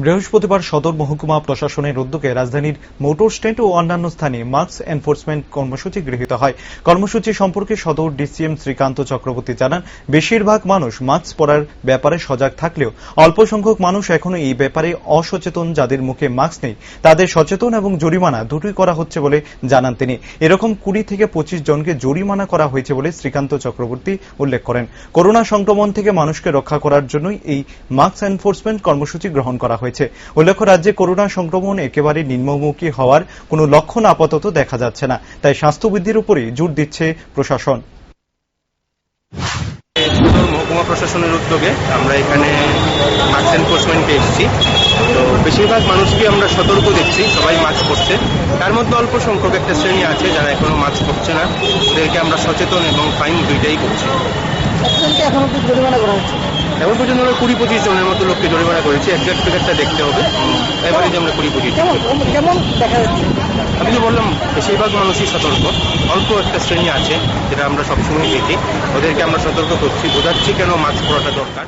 বৃহস্পতিবার সদর মহকুমা প্রশাসনের উদ্যোগে রাজধানীর মোটর স্ট্যান্ড ও অন্যান্য স্থানে মাস্ক এনফোর্সমেন্ট কর্মসূচি গৃহীত হয়। কর্মসূচি সম্পর্কে সদর ডিসিএম শ্রীকান্ত চক্রবর্তী জানান, বেশিরভাগ মানুষ মাস্ক পরার ব্যাপারে সজাগ থাকলেও অল্প সংখ্যক মানুষ এখনো এই ব্যাপারে অসচেতন। যাদের মুখে মাস্ক নেই তাদের সচেতন এবং জরিমানা দুটোই করা হচ্ছে বলে জানান তিনি। এরকম 20 থেকে 25 জনকে জরিমানা করা হয়েছে বলে শ্রীকান্ত চক্রবর্তী উল্লেখ করেন। করোনা সংক্রমণ থেকে মানুষকে রক্ষা করার জন্যই এই মাস্ক এনফোর্সমেন্ট কর্মসূচি গ্রহণ করা হয়েছে। উল্লেখ্য, রাজ্যে করোনা সংক্রমণ একেবারে নিম্নমুখী হওয়ার কোনো লক্ষণ আপাতত দেখা যাচ্ছে না, তাই স্বাস্থ্যবিধির উপরই জোর দিচ্ছে প্রশাসন। মহকুমা প্রশাসনের উদ্যোগে আমরা এখানে মাস্ক এনফোর্সমেন্টে এসেছি। তো বেশিরভাগ মানুষকে আমরা সতর্ক দেখছি, সবাই মাস্ক পরছে। তার মধ্যে অল্প সংখ্যক একটা শ্রেণী আছে যারা এখনো মাস্ক পরছে না। ওদেরকে আমরা সচেতন এবং ফাইন দুইটাই করছি। এখন পর্যন্ত আমরা 20-25 জনের মতো লোককে জরিমানা করেছি। একজাক্ট ফিগারটা দেখতে হবে, এবারে যে আমরা 20-25 আমি তো বললাম বেশিরভাগ মানুষই সতর্ক। অল্প একটা শ্রেণী আছে যেটা আমরা সবসময় দেখি, ওদেরকে আমরা সতর্ক করছি, বোঝাচ্ছি কেন মাস্ক পরাটা দরকার।